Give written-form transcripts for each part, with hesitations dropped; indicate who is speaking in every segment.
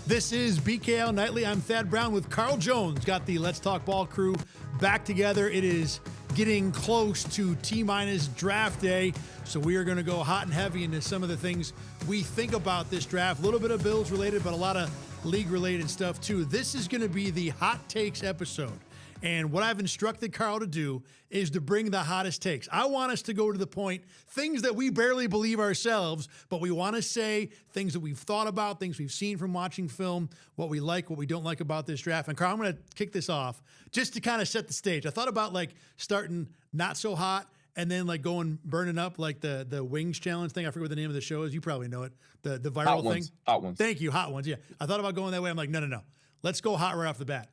Speaker 1: This is BKL Nightly. I'm Thad Brown with Carl Jones. Got the Let's Talk Ball crew back together. It is getting close to T-minus draft day, so we are going to go hot and heavy into some of the things we think about this draft. A little bit of Bills related, but a lot of league related stuff too. This is going to be the hot takes episode. And what I've instructed Carl to do is to bring the hottest takes. I want us to go to the point, things that we barely believe ourselves, but we want to say things that we've thought about, things we've seen from watching film, what we like, what we don't like about this draft. And Carl, I'm going to kick this off just to kind of set the stage. I thought about like starting not so hot and then like going burning up like the wings challenge thing. I forget what the name of the show is. You probably know it. The viral thing.
Speaker 2: Hot ones.
Speaker 1: Thank you. Hot ones. Yeah. I thought about going that way. I'm like, no. Let's go hot right off the bat.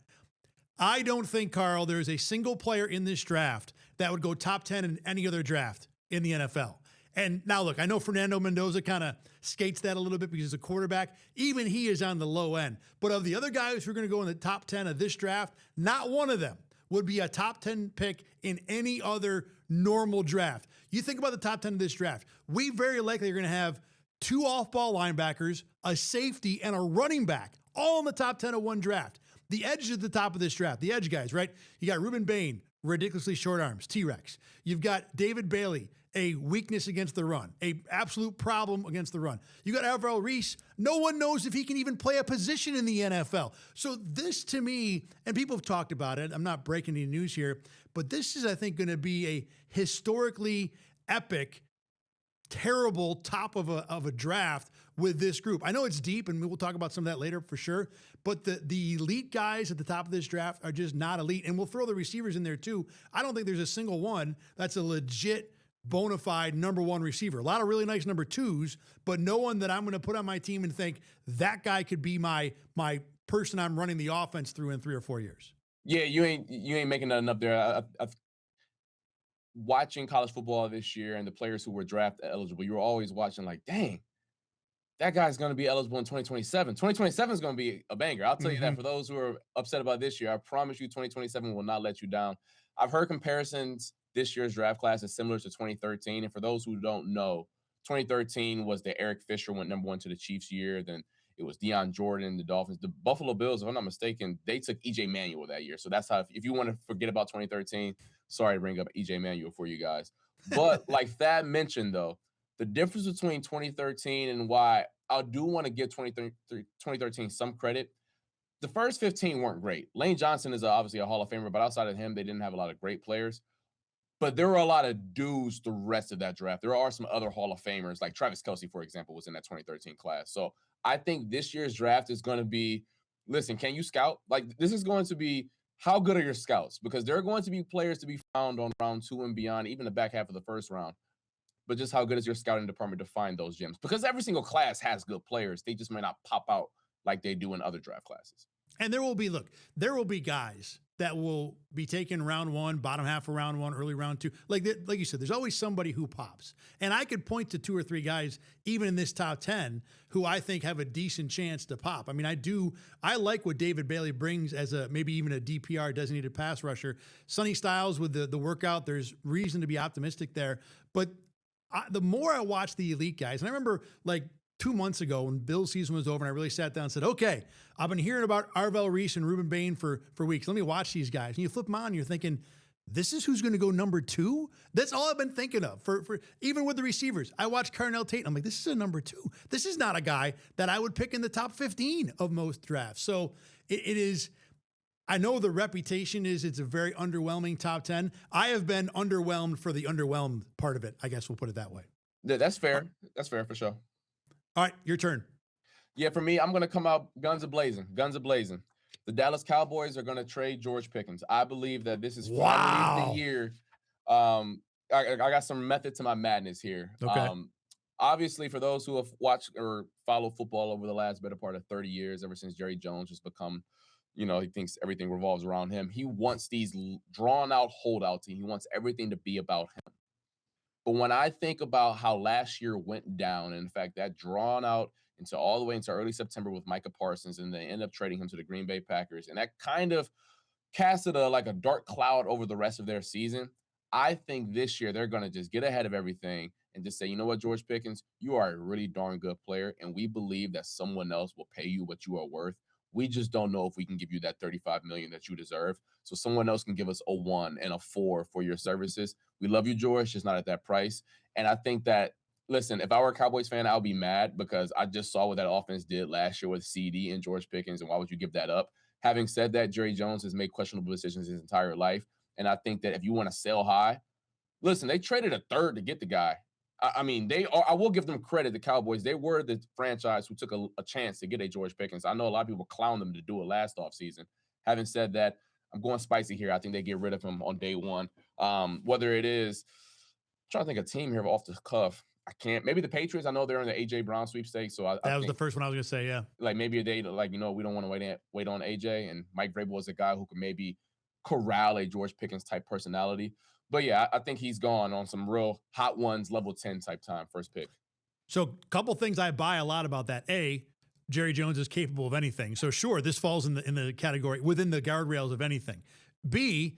Speaker 1: I don't think, Carl, there's a single player in this draft that would go top 10 in any other draft in the NFL. And now, look, I know Fernando Mendoza kind of skates that a little bit because he's a quarterback. Even he is on the low end. But of the other guys who are going to go in the top 10 of this draft, not one of them would be a top 10 pick in any other normal draft. You think about the top 10 of this draft, we very likely are going to have two off-ball linebackers, a safety, and a running back, all in the top 10 of one draft. The edge is at the top of this draft. The edge guys, right? You got Reuben Bain, ridiculously short arms, T-Rex. You've got David Bailey, a weakness against the run, a absolute problem against the run. You got Alvaro Reese. No one knows if he can even play a position in the NFL. So this to me, and people have talked about it, I'm not breaking any news here, but this is, I think, going to be a historically epic, terrible top of a draft with this group. I know it's deep, and we'll talk about some of that later for sure, but the elite guys at the top of this draft are just not elite, and we'll throw the receivers in there too. I don't think there's a single one that's a legit, bona fide number one receiver. A lot of really nice number twos, but no one that I'm going to put on my team and think that guy could be my person I'm running the offense through in 3 or 4 years.
Speaker 2: Yeah, you ain't making nothing up there. Watching college football this year and the players who were draft eligible, you were always watching like, dang, that guy's going to be eligible in 2027. 2027 is going to be a banger. I'll tell you that for those who are upset about this year. I promise you 2027 will not let you down. I've heard comparisons. This year's draft class is similar to 2013. And for those who don't know, 2013 was the Eric Fisher went number one to the Chiefs year. Then it was Deion Jordan, the Dolphins. The Buffalo Bills, if I'm not mistaken, they took E.J. Manuel that year. So that's how, if you want to forget about 2013, sorry to bring up E.J. Manuel for you guys. But like Thad mentioned, though, the difference between 2013 and why I do want to give 2013 some credit, the first 15 weren't great. Lane Johnson is obviously a Hall of Famer, but outside of him, they didn't have a lot of great players. But there were a lot of dudes the rest of that draft. There are some other Hall of Famers, like Travis Kelce, for example, was in that 2013 class. So I think this year's draft is going to be, listen, can you scout? Like, this is going to be, how good are your scouts? Because there are going to be players to be found on round 2 and beyond, even the back half of the first round. But just how good is your scouting department to find those gems? Because every single class has good players. They just might not pop out like they do in other draft classes.
Speaker 1: And there will be guys that will be taken round 1, bottom half of round 1, early round 2. Like you said, there's always somebody who pops. And I could point to 2 or 3 guys, even in this top 10, who I think have a decent chance to pop. I mean, I like what David Bailey brings as maybe even a DPR, designated pass rusher. Sonny Styles with the workout, there's reason to be optimistic there. But the more I watch the elite guys, and I remember like 2 months ago when Bill's season was over and I really sat down and said, okay, I've been hearing about Alvaro Reese and Reuben Bain for weeks. Let me watch these guys. And you flip them on and you're thinking, this is who's going to go number 2? That's all I've been thinking of for even with the receivers. I watched Carnell Tate and I'm like, this is a number 2. This is not a guy that I would pick in the top 15 of most drafts. So it is, I know the reputation is it's a very underwhelming top 10. I have been underwhelmed for the underwhelmed part of it. I guess we'll put it that way.
Speaker 2: That's fair. That's fair for sure.
Speaker 1: All right, your turn.
Speaker 2: Yeah, for me, I'm going to come out guns a-blazing. The Dallas Cowboys are going to trade George Pickens. I believe that this is finally the year. I got some method to my madness here.
Speaker 1: Okay.
Speaker 2: Obviously, for those who have watched or followed football over the last better part of 30 years, ever since Jerry Jones has become, he thinks everything revolves around him. He wants these drawn-out holdouts, and he wants everything to be about him. But when I think about how last year went down, and in fact, that drawn out into all the way into early September with Micah Parsons, and they end up trading him to the Green Bay Packers, and that kind of casted a dark cloud over the rest of their season. I think this year they're going to just get ahead of everything and just say, you know what, George Pickens, you are a really darn good player, and we believe that someone else will pay you what you are worth. We just don't know if we can give you that 35 million that you deserve. So someone else can give us a 1 and a 4 for your services. We love you, George, just not at that price. And I think that, listen, if I were a Cowboys fan, I'll be mad because I just saw what that offense did last year with CD and George Pickens, and why would you give that up? Having said that, Jerry Jones has made questionable decisions his entire life. And I think that if you want to sell high, listen, they traded a third to get the guy. I mean, they are, I will give them credit, the Cowboys. They were the franchise who took a chance to get a George Pickens. I know a lot of people clown them to do it last offseason. Having said that, I'm going spicy here. I think they get rid of him on day one. Whether it is, I'm trying to think of a team here off the cuff. I can't. Maybe the Patriots. I know they're in the AJ Brown sweepstakes. So I
Speaker 1: That was the
Speaker 2: think
Speaker 1: first one I was going to say. Yeah.
Speaker 2: like maybe a day like, we don't want to wait on AJ, and Mike Vrabel is a guy who could maybe corral a George Pickens type personality. But yeah, I think he's gone on some real hot ones, level 10 type time, first pick.
Speaker 1: So a couple things I buy a lot about that. A, Jerry Jones is capable of anything. So sure, this falls in the category within the guardrails of anything. B,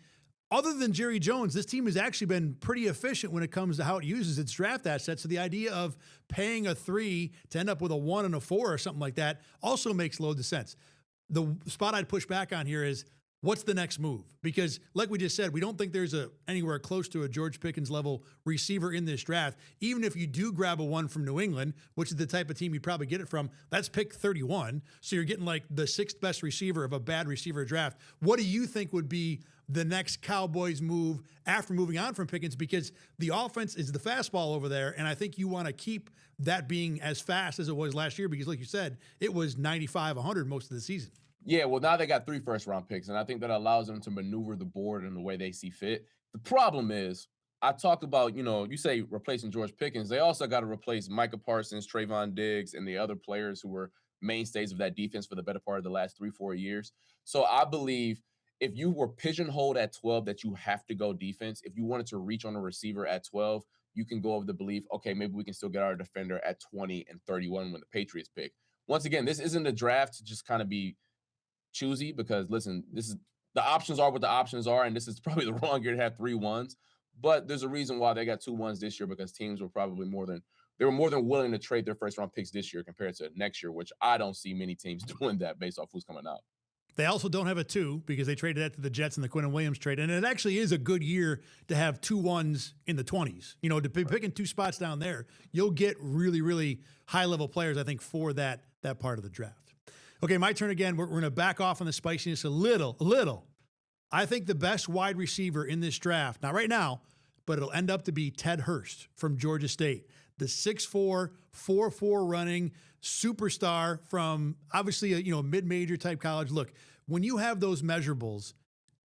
Speaker 1: other than Jerry Jones, this team has actually been pretty efficient when it comes to how it uses its draft assets. So the idea of paying a 3 to end up with a 1 and a 4 or something like that also makes loads of sense. The spot I'd push back on here is, what's the next move? Because like we just said, we don't think there's anywhere close to a George Pickens level receiver in this draft. Even if you do grab a 1 from New England, which is the type of team you'd probably get it from, that's pick 31. So you're getting like the 6th best receiver of a bad receiver draft. What do you think would be the next Cowboys move after moving on from Pickens? Because the offense is the fastball over there, and I think you want to keep that being as fast as it was last year, because like you said, it was 95, 100 most of the season.
Speaker 2: Yeah, well, now they got 3 first-round picks, and I think that allows them to maneuver the board in the way they see fit. The problem is, I talked about, you say replacing George Pickens. They also got to replace Micah Parsons, Trayvon Diggs, and the other players who were mainstays of that defense for the better part of the last 3-4 years. So I believe if you were pigeonholed at 12 that you have to go defense, if you wanted to reach on a receiver at 12, you can go over the belief, okay, maybe we can still get our defender at 20 and 31 when the Patriots pick. Once again, this isn't a draft to just kind of be choosy, because listen, this is, the options are what the options are, and this is probably the wrong year to have 3 1s. But there's a reason why they got 2 1s this year, because teams were probably more than willing to trade their first round picks this year compared to next year, which I don't see many teams doing that based off who's coming out.
Speaker 1: They also don't have a 2 because they traded that to the Jets in the Quinnen Williams trade. And it actually is a good year to have 2 1s in the 20s. To be picking 2 spots down there, you'll get really, really high level players, I think, for that part of the draft. Okay, my turn again. We're going to back off on the spiciness a little. I think the best wide receiver in this draft, not right now, but it'll end up to be Ted Hurst from Georgia State. The 6'4", 4.4 running superstar from obviously a mid-major type college. Look, when you have those measurables,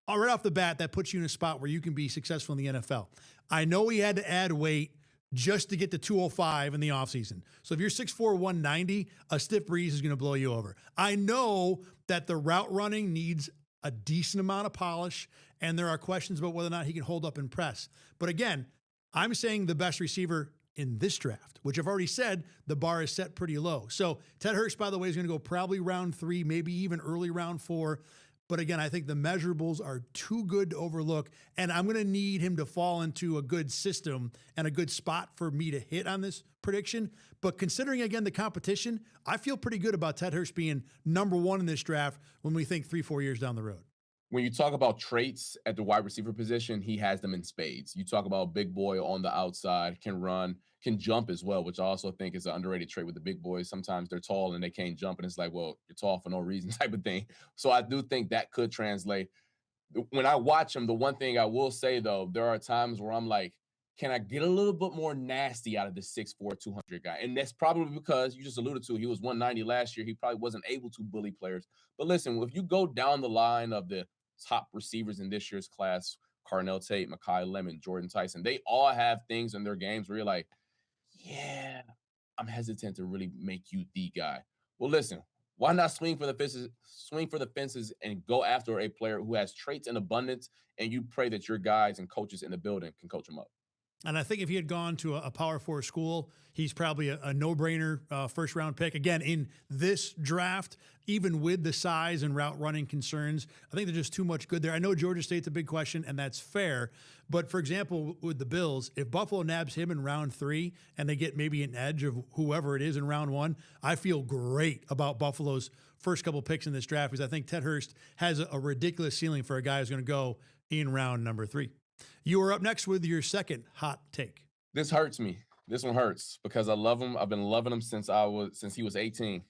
Speaker 1: right off the bat, that puts you in a spot where you can be successful in the NFL. I know he had to add weight just to get to 205 in the offseason. So if you're 6'4", 190, a stiff breeze is going to blow you over. I know that the route running needs a decent amount of polish, and there are questions about whether or not he can hold up and press. But again, I'm saying the best receiver in this draft, which I've already said the bar is set pretty low. So Ted Hurst, by the way, is going to go probably round 3, maybe even early round 4. But again, I think the measurables are too good to overlook, and I'm going to need him to fall into a good system and a good spot for me to hit on this prediction. But considering, again, the competition, I feel pretty good about Ted Hurst being number 1 in this draft when we think 3-4 years down the road.
Speaker 2: When you talk about traits at the wide receiver position, he has them in spades. You talk about big boy on the outside, can run, can jump as well, which I also think is an underrated trait with the big boys. Sometimes they're tall and they can't jump, and it's like, well, you're tall for no reason type of thing. So I do think that could translate. When I watch him, the one thing I will say, though, there are times where I'm like, can I get a little bit more nasty out of this 6'4", 200 guy? And that's probably because you just alluded to, he was 190 last year. He probably wasn't able to bully players. But listen, if you go down the line of the top receivers in this year's class, Carnell Tate, Mekhi Lemon, Jordan Tyson, they all have things in their games where you're like, yeah, I'm hesitant to really make you the guy. Well, listen, why not swing for the fences and go after a player who has traits in abundance, and you pray that your guys and coaches in the building can coach him up?
Speaker 1: And I think if he had gone to a Power Four school, he's probably a no-brainer first round pick. Again, in this draft, even with the size and route running concerns, I think there's just too much good there. I know Georgia State's a big question, and that's fair. But for example, with the Bills, if Buffalo nabs him in round 3 and they get maybe an edge of whoever it is in round 1, I feel great about Buffalo's first couple picks in this draft because I think Ted Hurst has a ridiculous ceiling for a guy who's going to go in round number 3. You are up next with your second hot take.
Speaker 2: This hurts me. This one hurts because I love him. I've been loving him since he was 18.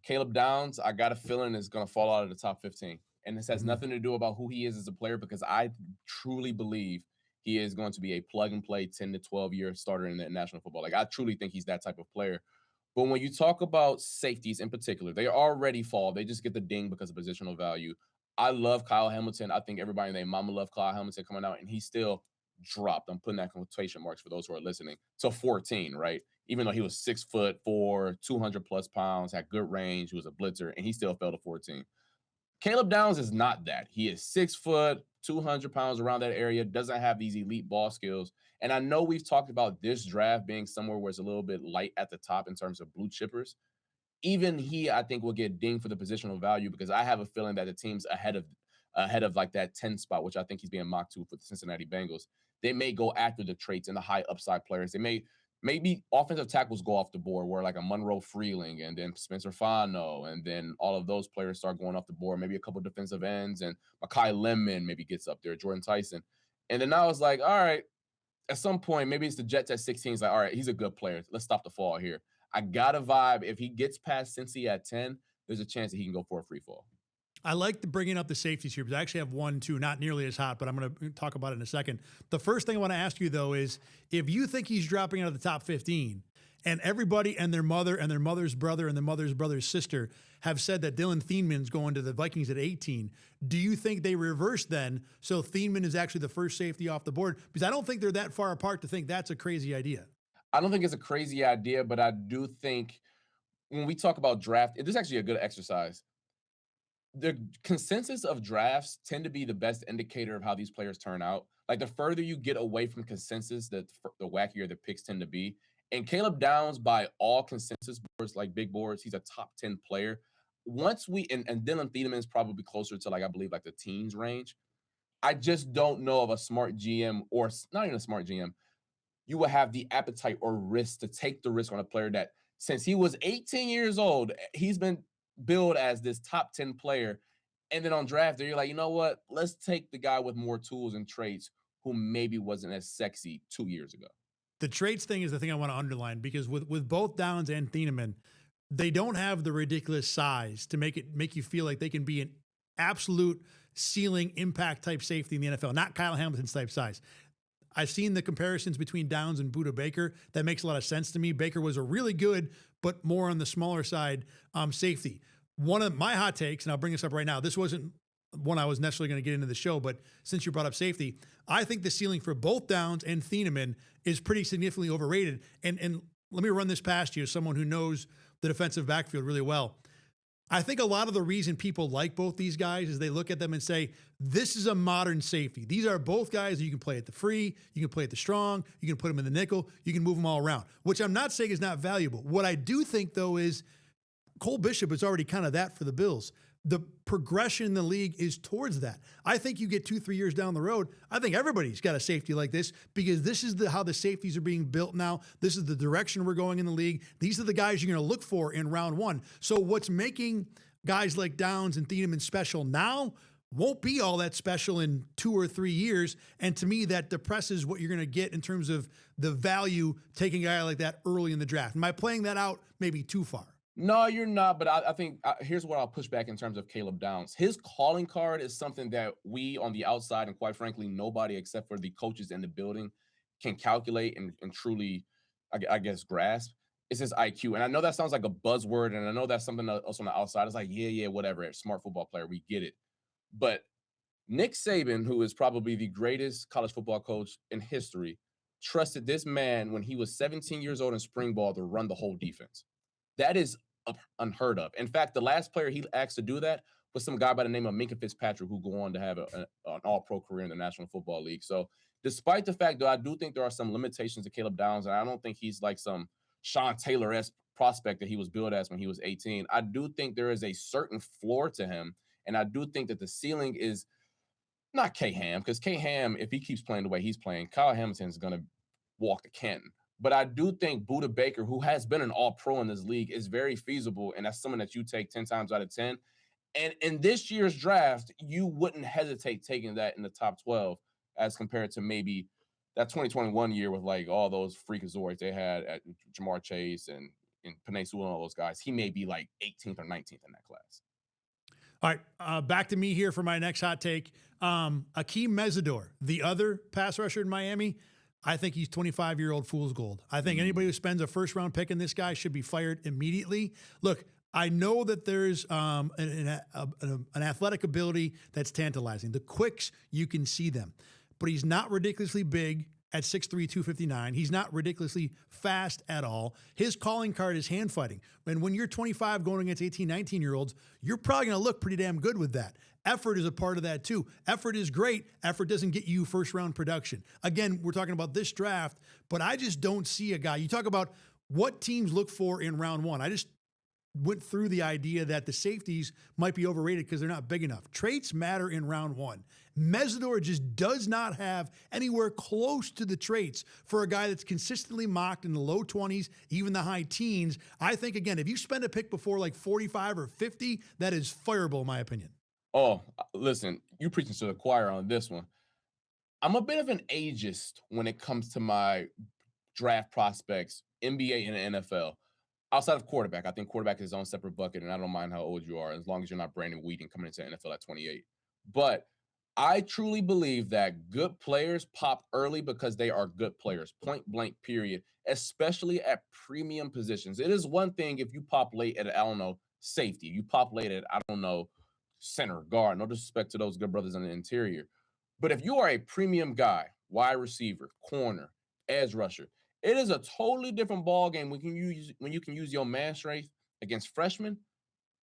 Speaker 2: Caleb Downs, I got a feeling is going to fall out of the top 15. And this has nothing to do about who he is as a player because I truly believe he is going to be a plug and play 10 to 12 year starter in the National Football. Like I truly think he's that type of player. But when you talk about safeties in particular, they already fall. They just get the ding because of positional value. I love Kyle Hamilton. I think everybody in their mama love Kyle Hamilton coming out, and he still dropped. I'm putting that quotation marks for those who are listening. To 14, right? Even though he was 6'4", 200 plus pounds, had good range, he was a blitzer, and he still fell to 14. Caleb Downs is not that. He is 6 foot, 200 pounds around that area, doesn't have these elite ball skills. And I know we've talked about this draft being somewhere where it's a little bit light at the top in terms of blue chippers. Even he, I think, will get dinged for the positional value because I have a feeling that the team's ahead of like that 10 spot, which I think he's being mocked to for the Cincinnati Bengals. They may go after the traits and the high upside players. They maybe offensive tackles go off the board where like a Monroe Freeling and then Spencer Fano and then all of those players start going off the board. Maybe a couple defensive ends and Mekhi Lemon maybe gets up there, Jordan Tyson. And then I was like, all right, at some point, maybe it's the Jets at 16. It's like, all right, he's a good player. Let's stop the fall here. I got a vibe. If he gets past Cincy at 10, there's a chance that he can go for a free fall.
Speaker 1: I like bringing up the safeties here because I actually have one, too, not nearly as hot, but I'm going to talk about it in a second. The first thing I want to ask you, though, is if you think he's dropping out of the top 15 and everybody and their mother and their mother's brother and their mother's brother's sister have said that Dylan Thielman's going to the Vikings at 18, do you think they reverse then so Thielman is actually the first safety off the board? Because I don't think they're that far apart to think that's a crazy idea.
Speaker 2: I don't think it's a crazy idea, but I do think when we talk about draft, this is actually a good exercise. The consensus of drafts tend to be the best indicator of how these players turn out. Like the further you get away from consensus, the wackier the picks tend to be. And Caleb Downs, by all consensus boards, like big boards, he's a top 10 player. Once and Dylan Thielman is probably closer to like, I believe like the teens range. I just don't know of a smart GM or not even a smart GM. You will have the appetite or risk to take the risk on a player that since he was 18 years old, he's been billed as this top 10 player. And then on draft day, you're like, you know what? Let's take the guy with more tools and traits who maybe wasn't as sexy 2 years ago.
Speaker 1: The traits thing is the thing I want to underline because with both Downs and Thieneman, they don't have the ridiculous size to make you feel like they can be an absolute ceiling impact type safety in the NFL, not Kyle Hamilton's type size. I've seen the comparisons between Downs and Budda Baker. That makes a lot of sense to me. Baker was a really good, but more on the smaller side safety. One of my hot takes, and I'll bring this up right now, this wasn't one I was necessarily going to get into the show, but since you brought up safety, I think the ceiling for both Downs and Thieneman is pretty significantly overrated. And let me run this past you as someone who knows the defensive backfield really well. I think a lot of the reason people like both these guys is they look at them and say, this is a modern safety. These are both guys that you can play at the free, you can play at the strong, you can put them in the nickel, you can move them all around, which I'm not saying is not valuable. What I do think, though, is Cole Bishop is already kind of that for the Bills. The progression in the league is towards that. I think you get 2-3 years down the road, I think everybody's got a safety like this because this is how the safeties are being built now. This is the direction we're going in the league. These are the guys you're going to look for in round one. So what's making guys like Downs and Thieneman special now won't be all that special in 2 or 3 years. And to me, that depresses what you're going to get in terms of the value taking a guy like that early in the draft. Am I playing that out maybe too far?
Speaker 2: No, you're not. But I think here's what I'll push back in terms of Caleb Downs. His calling card is something that we on the outside, and quite frankly, nobody except for the coaches in the building can calculate and truly, I guess, grasp. It's his IQ. And I know that sounds like a buzzword, and I know that's something else on the outside. It's like, yeah, whatever. Smart football player. We get it. But Nick Saban, who is probably the greatest college football coach in history, trusted this man when he was 17 years old in spring ball to run the whole defense. That is unheard of. In fact, the last player he asked to do that was some guy by the name of Minkah Fitzpatrick, who go on to have an all-pro career in the National Football League. So Despite the fact that I do think there are some limitations to Caleb Downs, and I don't think he's like some Sean Taylor-esque prospect that he was billed as when he was 18. I do think there is a certain floor to him, and I do think that the ceiling is not K Ham, because K Ham, if he keeps playing the way he's playing, Kyle Hamilton is going to walk to Canton. But I do think Buda Baker, who has been an all-pro in this league, is very feasible, and that's someone that you take 10 times out of 10. And in this year's draft, you wouldn't hesitate taking that in the top 12 as compared to maybe that 2021 year with like all those freakazoids they had at Jamar Chase and Penei Sewell and all those guys. He may be like 18th or 19th in that class.
Speaker 1: All right, back to me here for my next hot take. Akeem Mesidor, the other pass rusher in Miami, I think he's 25-year-old fool's gold. I think anybody who spends a first-round pick in this guy should be fired immediately. Look, I know that there's an athletic ability that's tantalizing. The quicks, you can see them. But he's not ridiculously big at 6'3", 259. He's not ridiculously fast at all. His calling card is hand fighting. And when you're 25 going against 18, 19-year-olds, you're probably going to look pretty damn good with that. Effort is a part of that too. Effort is great. Effort doesn't get you first-round production. Again, we're talking about this draft, but I just don't see a guy. You talk about what teams look for in round one. I just went through the idea that the safeties might be overrated because they're not big enough. Traits matter in round one. Mesidor just does not have anywhere close to the traits for a guy that's consistently mocked in the low 20s, even the high teens. I think, again, if you spend a pick before like 45 or 50, that is fireable in my opinion.
Speaker 2: Oh, listen, you're preaching to the choir on this one. I'm a bit of an ageist when it comes to my draft prospects, NBA and NFL. Outside of quarterback, I think quarterback is his own separate bucket, and I don't mind how old you are as long as you're not Brandon Whedon coming into the NFL at 28. But I truly believe that good players pop early because they are good players, point blank, period, especially at premium positions. It is one thing if you pop late at, I don't know, safety. You pop late at, I don't know, center, guard. No disrespect to those good brothers in the interior. But if you are a premium guy, wide receiver, corner, edge rusher, it is a totally different ball game when you can use your man strength against freshmen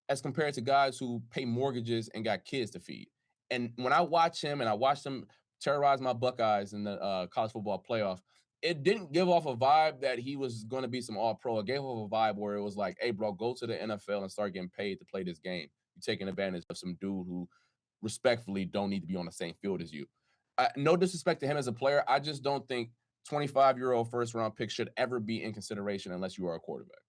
Speaker 2: as compared to guys who pay mortgages and got kids to feed. And when I watch him and I watched him terrorize my Buckeyes in the college football playoff, it didn't give off a vibe that he was going to be some all-pro. It gave off a vibe where it was like, hey, bro, go to the NFL and start getting paid to play this game. You're taking advantage of some dude who respectfully don't need to be on the same field as you. No disrespect to him as a player. I just don't think 25-year-old first-round pick should ever be in consideration unless you are a quarterback.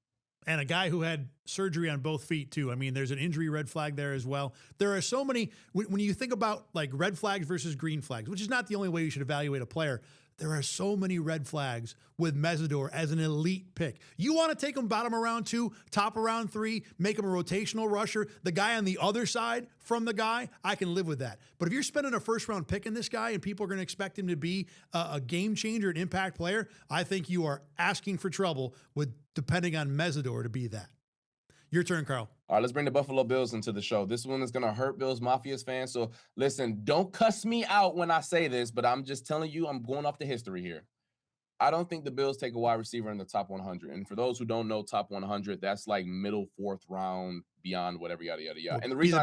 Speaker 1: And a guy who had surgery on both feet, too. I mean, there's an injury red flag there as well. There are so many, when you think about like red flags versus green flags, which is not the only way you should evaluate a player, there are so many red flags with Mesidor as an elite pick. You want to take him bottom of round 2, top of round 3, make him a rotational rusher, the guy on the other side from the guy, I can live with that. But if you're spending a first-round pick in this guy and people are going to expect him to be a game changer, an impact player, I think you are asking for trouble with depending on Mesidor to be that. Your turn, Carl.
Speaker 2: All right, let's bring the Buffalo Bills into the show. This one is going to hurt Bills Mafia's fans. So listen, don't cuss me out when I say this, but I'm just telling you, I'm going off the history here. I don't think the Bills take a wide receiver in the top 100. And for those who don't know, top 100, that's like middle 4th round, beyond whatever, yada, yada, yada.
Speaker 1: Well,
Speaker 2: and the reason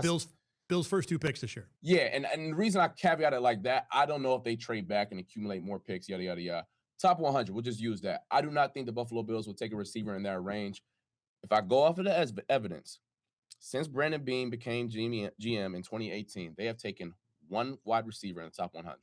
Speaker 1: Bills' first 2 picks this year.
Speaker 2: Yeah, and the reason I caveat it like that, I don't know if they trade back and accumulate more picks, yada, yada, yada. Top 100, we'll just use that. I do not think the Buffalo Bills will take a receiver in that range. If I go off of the evidence, since Brandon Beane became GM in 2018, they have taken one wide receiver in the top 100.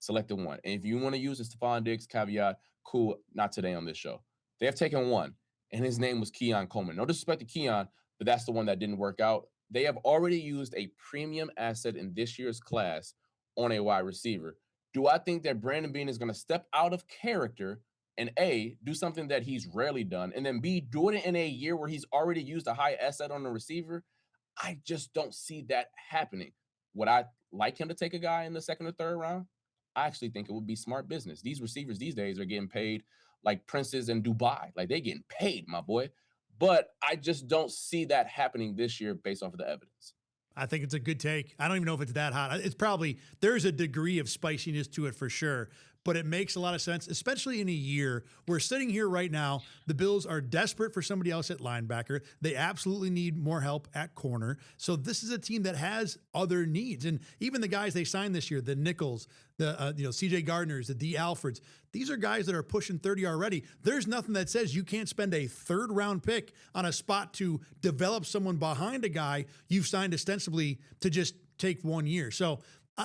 Speaker 2: Selected one. And if you want to use the Stephon Diggs caveat, cool, not today on this show. They have taken one, and his name was Keon Coleman. No disrespect to Keon, but that's the one that didn't work out. They have already used a premium asset in this year's class on a wide receiver. Do I think that Brandon Beane is going to step out of character and A, do something that he's rarely done, and then B, do it in a year where he's already used a high asset on the receiver? I just don't see that happening. Would I like him to take a guy in the 2nd or 3rd round? I actually think it would be smart business. These receivers these days are getting paid like princes in Dubai. Like, they getting paid, my boy. But I just don't see that happening this year based off of the evidence.
Speaker 1: I think it's a good take. I don't even know if it's that hot. It's probably, there's a degree of spiciness to it for sure. but it makes a lot of sense, especially in a year we're sitting here right now. The Bills are desperate for somebody else at linebacker. They absolutely need more help at corner. So this is a team that has other needs. And even the guys they signed this year, the Nichols, the CJ Gardners, the D Alfreds, these are guys that are pushing 30 already. There's nothing that says you can't spend a third-round pick on a spot to develop someone behind a guy you've signed ostensibly to just take 1 year. So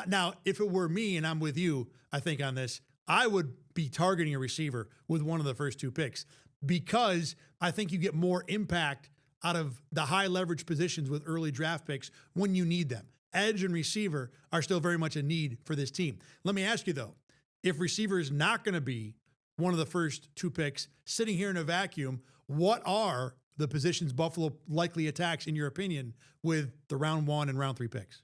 Speaker 1: now, if it were me and I'm with you, I think on this, I would be targeting a receiver with one of the first 2 picks because I think you get more impact out of the high leverage positions with early draft picks when you need them. Edge and receiver are still very much a need for this team. Let me ask you though, if receiver is not going to be one of the first 2 picks sitting here in a vacuum, what are the positions Buffalo likely attacks in your opinion with the round 1 and round 3 picks?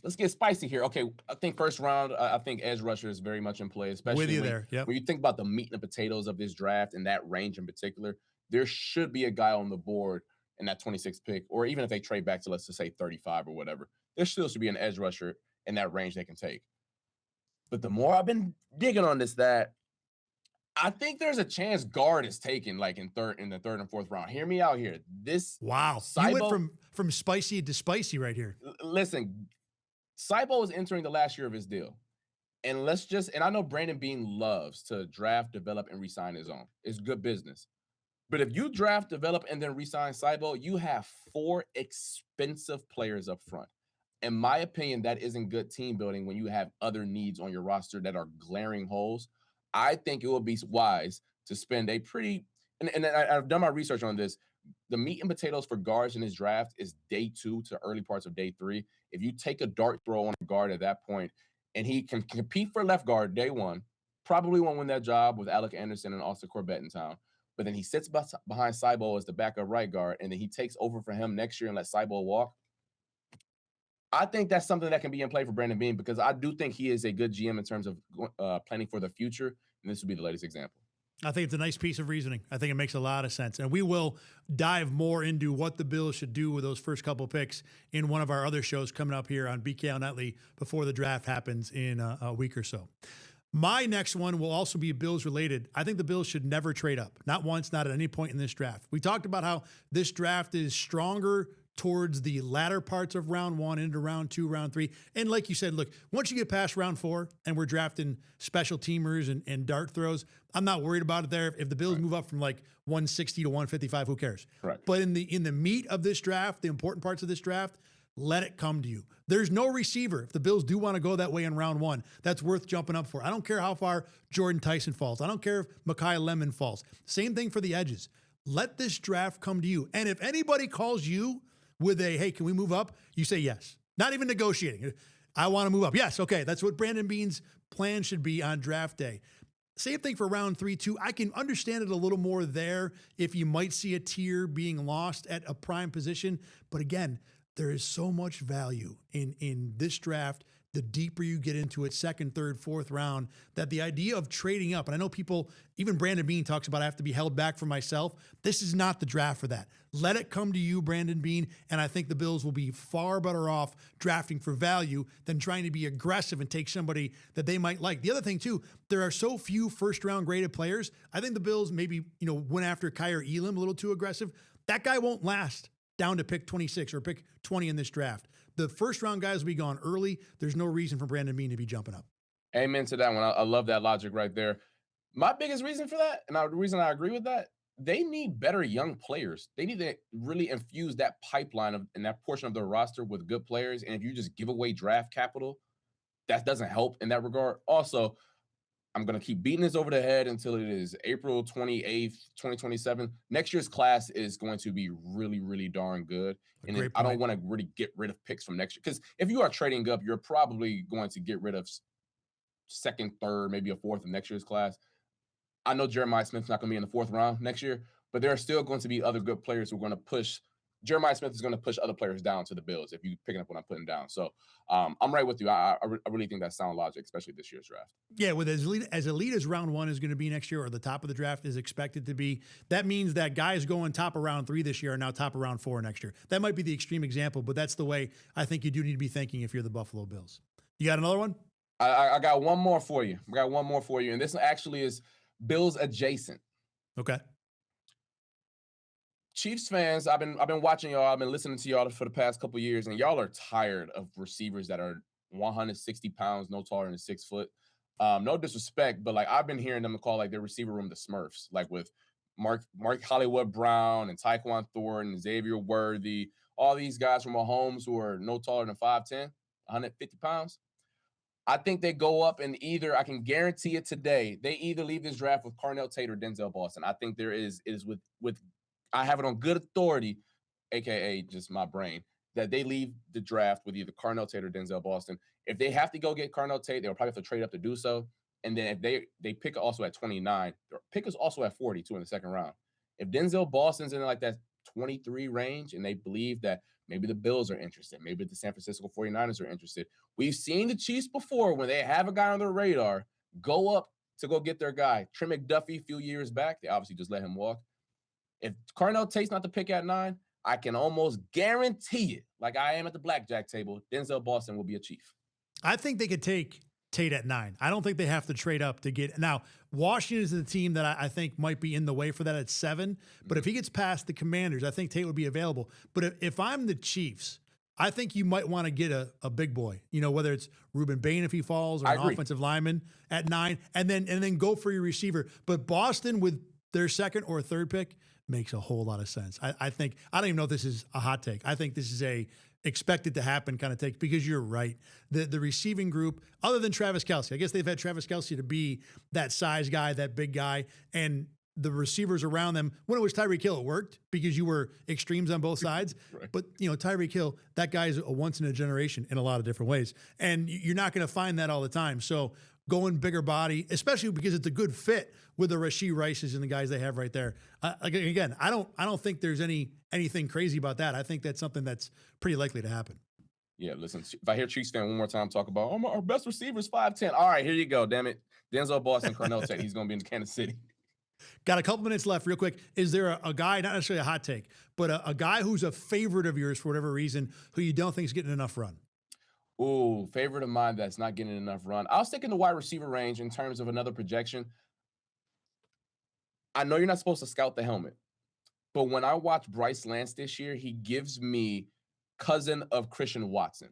Speaker 2: Let's get spicy here. Okay, I think first round, I think edge rusher is very much in play, especially
Speaker 1: With you there. Yep.
Speaker 2: when you think about the meat and the potatoes of this draft and that range in particular. There should be a guy on the board in that 26th pick, or even if they trade back to, let's just say 35 or whatever, there still should be an edge rusher in that range they can take. But the more I've been digging on this, that I think there's a chance guard is taken like in the 3rd and 4th round. Hear me out here. This
Speaker 1: Wow. You went from spicy to spicy right here.
Speaker 2: Listen, Cybo is entering the last year of his deal. And I know Brandon Beane loves to draft, develop, and re-sign his own. It's good business. But if you draft, develop, and then re-sign Cybo, you have 4 expensive players up front. In my opinion, that isn't good team building when you have other needs on your roster that are glaring holes. I think it would be wise to spend a pretty, and I've done my research on this. The meat and potatoes for guards in this draft is day 2 to early parts of day 3. If you take a dart throw on a guard at that point, and he can compete for left guard day 1, probably won't win that job with Alec Anderson and Austin Corbett in town. But then he sits behind Cybo as the backup right guard, and then he takes over for him next year and let Cybo walk. I think that's something that can be in play for Brandon Beane because I do think he is a good GM in terms of planning for the future, and this would be the latest example.
Speaker 1: I think it's a nice piece of reasoning. I think it makes a lot of sense. And we will dive more into what the Bills should do with those first couple picks in one of our other shows coming up here on BKL Nightly before the draft happens in a week or so. My next one will also be Bills related. I think the Bills should never trade up. Not once, not at any point in this draft. We talked about how this draft is stronger towards the latter parts of round 1 into round 2, round 3. And like you said, look, once you get past round 4 and we're drafting special teamers and dart throws, I'm not worried about it there. If the Bills move up from like 160 to 155, who cares?
Speaker 2: Right.
Speaker 1: But in the meat of this draft, the important parts of this draft, let it come to you. There's no receiver. If the Bills do want to go that way in round 1, that's worth jumping up for. I don't care how far Jordan Tyson falls. I don't care if Mekhi Lemon falls. Same thing for the edges. Let this draft come to you. And if anybody calls you with a, hey, can we move up? You say yes. Not even negotiating. I want to move up. Yes, okay. That's what Brandon Beane's plan should be on draft day. Same thing for round 3, too. I can understand it a little more there if you might see a tier being lost at a prime position. But again, there is so much value in this draft. The deeper you get into it, 2nd, 3rd, 4th round, that the idea of trading up, and I know people, even Brandon Beane talks about I have to be held back for myself. This is not the draft for that. Let it come to you, Brandon Beane, and I think the Bills will be far better off drafting for value than trying to be aggressive and take somebody that they might like. The other thing, too, there are so few first-round graded players. I think the Bills maybe, went after Kyer Elam a little too aggressive. That guy won't last down to pick 26 or pick 20 in this draft. The first-round guys will be gone early. There's no reason for Brandon Beane to be jumping up.
Speaker 2: Amen to that one. I love that logic right there. My biggest reason for that, and the reason I agree with that, they need better young players. They need to really infuse that pipeline and that portion of their roster with good players. And if you just give away draft capital, that doesn't help in that regard. Also, I'm going to keep beating this over the head until it is April 28th, 2027. Next year's class is going to be really, really darn good. And I don't want to really get rid of picks from next year. Because if you are trading up, you're probably going to get rid of 2nd, 3rd, maybe a 4th of next year's class. I know Jeremiah Smith's not going to be in the 4th round next year, but there are still going to be other good players who are going to push. Jeremiah Smith is going to push other players down to the Bills if you're picking up what I'm putting down. So I'm right with you. I really think that's sound logic, especially this year's draft.
Speaker 1: Yeah, with as elite as round 1 is going to be next year, or the top of the draft is expected to be, that means that guys going top of round 3 this year are now top of round 4 next year. That might be the extreme example, but that's the way I think you do need to be thinking if you're the Buffalo Bills. You got another one?
Speaker 2: I got one more for you. And this actually is Bills adjacent.
Speaker 1: Okay.
Speaker 2: Chiefs fans, I've been watching y'all. I've been listening to y'all for the past couple of years, and y'all are tired of receivers that are 160 pounds, no taller than 6 foot. No disrespect, but like I've been hearing them call like their receiver room the Smurfs, like with Mark Hollywood Brown and Tyquan Thornton, Xavier Worthy, all these guys from Mahomes who are no taller than 5'10", 150 pounds. I think they go up and I can guarantee it today, they either leave this draft with Carnell Tate or Denzel Boston. I think there is with I have it on good authority, aka just my brain, that they leave the draft with either Carnell Tate or Denzel Boston. If they have to go get Carnell Tate, they'll probably have to trade up to do so. And then if they pick also at 29, their pick is also at 42 in the second round. If Denzel Boston's in like that 23 range and they believe that maybe the Bills are interested, maybe the San Francisco 49ers are interested. We've seen the Chiefs before when they have a guy on their radar go up to go get their guy. Trey McDuffie a few years back, they obviously just let him walk. If Carnell Tate's not the pick at 9, I can almost guarantee it, like I am at the blackjack table, Denzel Boston will be a Chief.
Speaker 1: I think they could take Tate at 9. I don't think they have to trade up to get. Now, Washington is the team that I think might be in the way for that at 7. But if he gets past the Commanders, I think Tate would be available. But if I'm the Chiefs, I think you might want to get a big boy, whether it's Reuben Bain if he falls or an offensive lineman at 9, and then go for your receiver. But Boston with their second or third pick makes a whole lot of sense. I think, I don't even know if this is a hot take. I think this is a expected to happen kind of take, because you're right. The receiving group, other than Travis Kelce, I guess they've had Travis Kelce to be that size guy, that big guy, and the receivers around them. When it was Tyreek Hill, it worked because you were extremes on both sides. Right. But, Tyreek Hill, that guy is a once in a generation in a lot of different ways. And you're not going to find that all the time. So going bigger body, especially because it's a good fit with the Rashee Rices and the guys they have right there. Again, I don't think there's anything crazy about that. I think that's something that's pretty likely to happen.
Speaker 2: Yeah, listen, if I hear Chiefs fan one more time talk about, our best receiver is 5'10". All right, here you go, damn it. Denzel Boston, Carnell Tate, he's going to be in Kansas City.
Speaker 1: Got a couple minutes left real quick. Is there a guy, not necessarily a hot take, but a guy who's a favorite of yours for whatever reason, who you don't think is getting enough run?
Speaker 2: Ooh, favorite of mine that's not getting enough run. I'll stick in the wide receiver range in terms of another projection. I know you're not supposed to scout the helmet, but when I watch Bryce Lance this year, he gives me cousin of Christian Watson.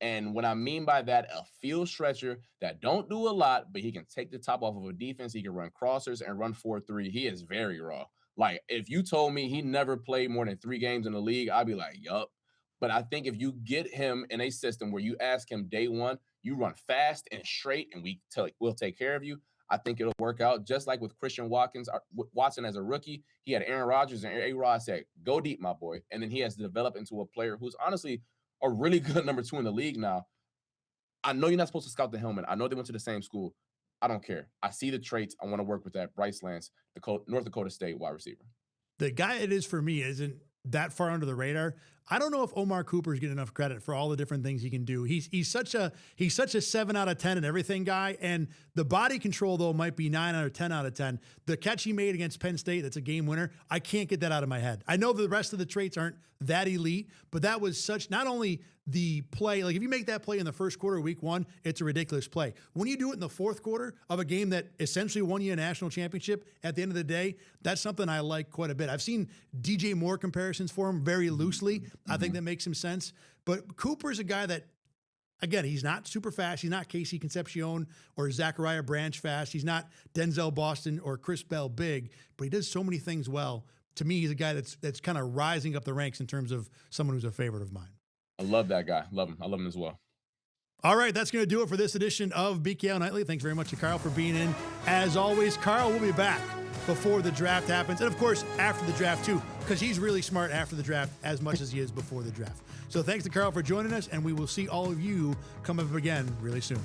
Speaker 2: And what I mean by that, a field stretcher that don't do a lot, but he can take the top off of a defense. He can run crossers and run 4-3. He is very raw. Like, if you told me he never played more than 3 games in the league, I'd be like, yup. But I think if you get him in a system where you ask him day one, you run fast and straight, and we'll take care of you, I think it'll work out. Just like with Christian Watson as a rookie, he had Aaron Rodgers, and A-Rod said, go deep, my boy. And then he has developed into a player who's honestly a really good number 2 in the league now. I know you're not supposed to scout the helmet. I know they went to the same school. I don't care. I see the traits. I want to work with that. Bryce Lance, North Dakota State wide receiver.
Speaker 1: The guy it is for me isn't that far under the radar. I don't know if Omar Cooper's getting enough credit for all the different things he can do. He's such a 7 out of 10 and everything guy. And the body control, though, might be 9 or 10 out of 10. The catch he made against Penn State, that's a game winner. I can't get that out of my head. I know the rest of the traits aren't that elite, but that was such, not only the play, like if you make that play in the first quarter of week 1, it's a ridiculous play. When you do it in the fourth quarter of a game that essentially won you a national championship, at the end of the day, that's something I like quite a bit. I've seen DJ Moore comparisons for him very loosely. I think that makes some sense. But Cooper's a guy that, again, he's not super fast. He's not Casey Concepcion or Zachariah Branch fast. He's not Denzel Boston or Chris Bell big, but he does so many things well. To me, he's a guy that's kind of rising up the ranks in terms of someone who's a favorite of mine.
Speaker 2: I love that guy. Love him. I love him as well.
Speaker 1: All right, that's going to do it for this edition of BKL Nightly. Thanks very much to Carl for being in. As always, Carl will be back before the draft happens. And, of course, after the draft, too, because he's really smart after the draft as much as he is before the draft. So thanks to Carl for joining us, and we will see all of you come up again really soon.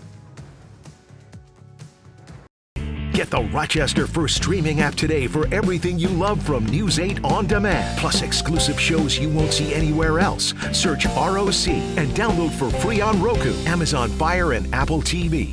Speaker 3: Get the Rochester First streaming app today for everything you love from News 8 On Demand, plus exclusive shows you won't see anywhere else. Search ROC and download for free on Roku, Amazon Fire, and Apple TV.